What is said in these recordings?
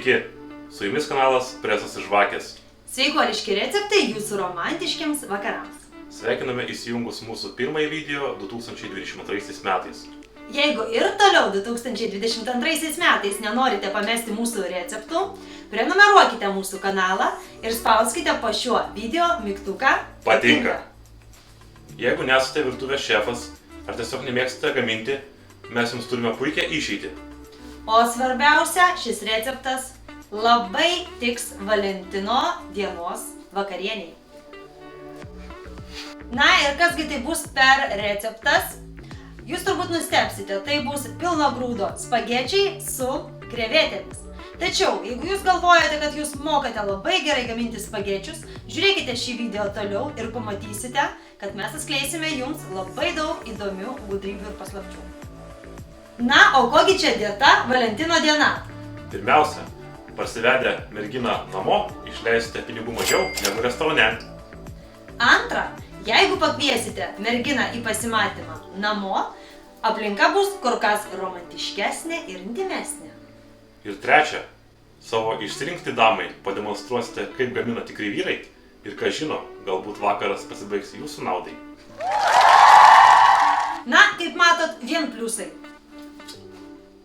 Sveiki, su jumis kanalas Presas iš Žvakės. Sveikuoliški receptai jūsų romantiškiams vakarams. Sveikiname įsijungus mūsų pirmąjį video 2022 metais. Jeigu ir toliau 2022 metais nenorite pamesti mūsų receptų, prenumeruokite mūsų kanalą ir spauskite po šiuo video mygtuką Patinka. Jeigu nesate virtuvės šefas ar tiesiog nemėgstate gaminti, mes jums turime puikią išeitį. O svarbiausia, šis receptas labai tiks Valentino dienos vakarieniai. Na ir kasgi tai bus per receptas? Jūs turbūt nustebsite, tai bus pilno grūdo spagečiai su krevetėmis. Tačiau, jeigu jūs galvojate, kad jūs mokate labai gerai gaminti spagečius, žiūrėkite šį video toliau ir pamatysite, kad mes atskleisime jums labai daug įdomių gudrybių ir paslapčių. Na, o kogi čia dieta Valentino diena? Pirmiausia, parsivedę merginą namo, išleisite pinigų mažiau negu restorane. Antra, jeigu pakviesite merginą į pasimatymą namo, aplinka bus kur kas romantiškesnė ir intymesnė. Ir trečia, savo išsirinkti damai pademonstruosite, kaip gamina tikri vyrai ir ką žino, galbūt vakaras pasibaigs jūsų naudai. Na, kaip matot, vien pliusai.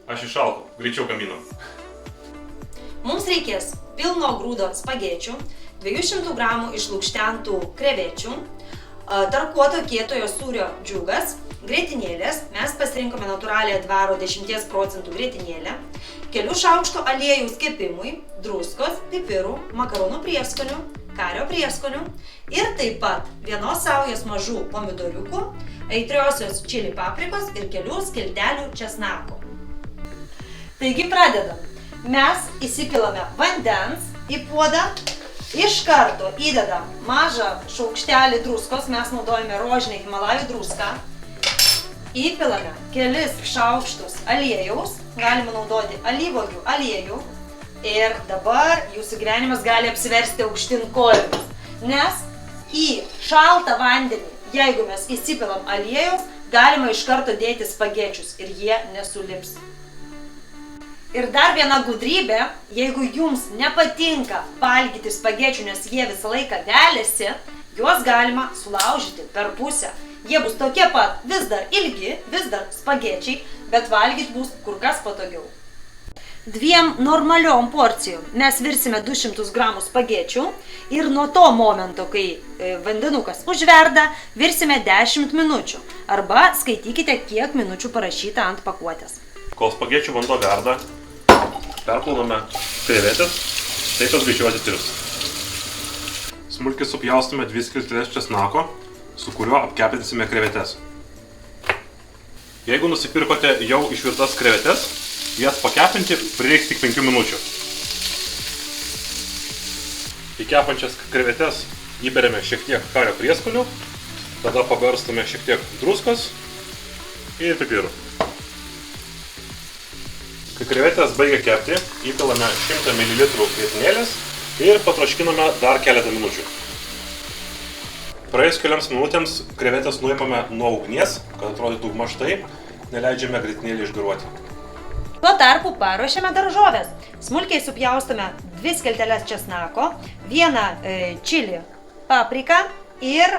Aš išalkau, greičiau gaminam. Mums reikės pilno grūdo spagečių, 200 gramų išlukštentų krevečių, tarkuoto kietojo sūrio džiugas, grietinėlės, mes pasirinkome natūralią dvaro 10% grietinėlę, kelių šaukštų aliejaus kepimui, druskos, pipirų, makaronų prieskonių, kario prieskonių ir taip pat vienos saujos mažų pomidoriukų, aitriosios čili paprikos ir kelių skiltelių česnako. Taigi pradedam. Mes įsipilame vandens į puodą, iš karto įdedam mažą šaukštelį druskos, mes naudojame rožinę Himalajų druską, įpilame kelis šaukštus aliejaus, galima naudoti alyvuogių aliejų ir dabar jūsų gyvenimas gali apsiversti aukštyn kojomis, nes į šaltą vandenį, jeigu mes įsipilam aliejaus, galima iš karto dėti spagečius ir jie nesulips. Ir dar viena gudrybė, jeigu jums nepatinka valgyti spagečių, nes jie visą laiką veliasi, juos galima sulaužyti per pusę. Jie bus tokie pat, vis dar ilgi, vis dar spagečiai, bet valgyti bus kur kas patogiau. Dviem normaliom porcijom mes virsime 200 gramų spagečių ir nuo to momento, kai vandenukas užverda, virsime 10 minučių. Arba skaitykite, kiek minučių parašyta ant pakuotės. Kol spagečių vanduo verda, perplauname krevetės, taip jos greičiau atitirps. Smulkiai supjaustome 2 skilteles česnako, su kuriuo apkepinsime krevetes. Jeigu nusipirkote jau išvirtas krevetes, jas pakepinti prireiks tik 5 minučių. Į kepančias krevetes įberiame šiek tiek kario prieskonių, tada pabarstome šiek tiek druskos ir pipirų. Kai krevetės baigia kepti, įpilame 100 ml grietinėlės ir patroškiname dar keletą minučių. Praėjus kelioms minutėms krevetės nuimame nuo ugnies, kad atrodytų mažtai, neleidžiame grietinėlį išgaruoti. Tuo tarpu paruošiame daržoves. Smulkiai supjaustome 2 skilteles česnako, 1 čili papriką ir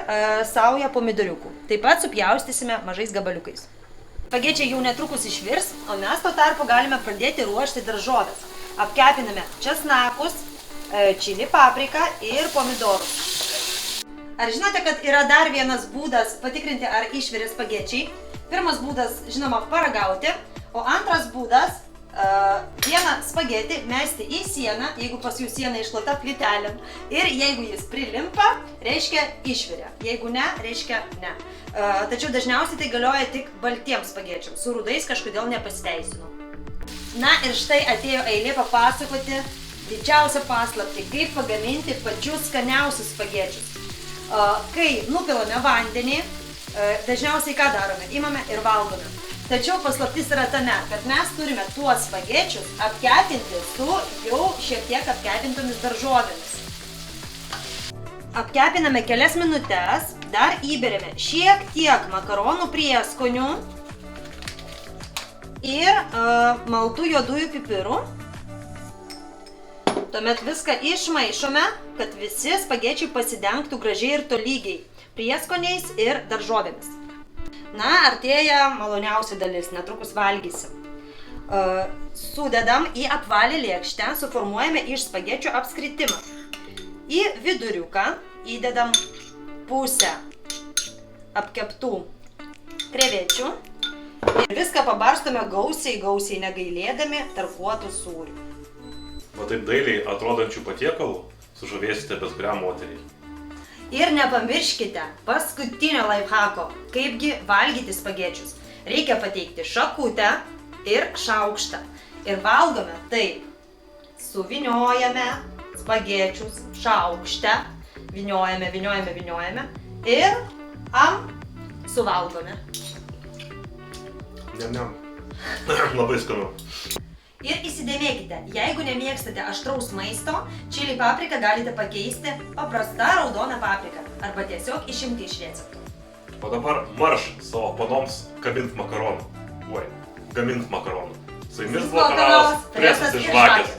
saują pomidoriukų. Taip pat supjaustysime mažais gabaliukais. Spagečiai jau netrukus išvirs, o mes tuo tarpu galime pradėti ruošti daržoves. Apkepiname česnakus, čili papriką ir pomidorus. Ar žinote, kad yra dar vienas būdas patikrinti, ar išvirė spagečiai? Pirmas būdas, žinoma, paragauti, o antras būdas vieną spagetį mesti į sieną, jeigu pas jų siena išklota plytelėm. Ir jeigu jis prilimpa, reiškia išvirė. Jeigu ne, reiškia ne. Tačiau dažniausiai tai galioja tik baltiems spagečiams. Su rudais kažkodėl nepasiteisino. Na ir štai atėjo eilė papasakoti didžiausią paslaptį, kaip pagaminti pačius skaniausius spagečius. Kai nupilame vandenį, dažniausiai ką darome? Imame ir valgome. Tačiau paslaptis yra tame, kad mes turime tuos spagečius apkepinti su jau šiek tiek apkepintomis daržovėmis. Apkepiname kelias minutes, dar įberiame šiek tiek makaronų prieskonių ir maltų juodųjų pipirų. Tuomet viską išmaišome, kad visi spagečiai pasidengtų gražiai ir tolygiai prieskoniais ir daržovėmis. Na, artėja maloniausia dalis, netrukus valgysim. Sudedam į apvalę lėkštę, suformuojame iš spagečių apskritimą. Į viduriuką įdedam pusę apkeptų krevečių ir viską pabarstome gausiai, negailėdami tarkuotų sūrių. Va taip dailiai atrodančių patiekalų sužavėsite bet kurią moterį. Ir nepamirškite paskutinio lifehacko, kaipgi valgyti spagečius. Reikia pateikti šakutę ir šaukštą. Ir valgome taip. Suvyniojame spagečius šaukšte, vyniojame ir suvalgome. Ne. Labai skanu. Ir įsidėmėkite, jeigu nemėgstate aštraus maisto, čili papriką galite pakeisti paprasta raudona paprika arba tiesiog išimti iš recepto. O dabar marš savo panoms gamint makaronų. Gamint makaronų. Su jumis buvo kanalas Presas ir Žvakės.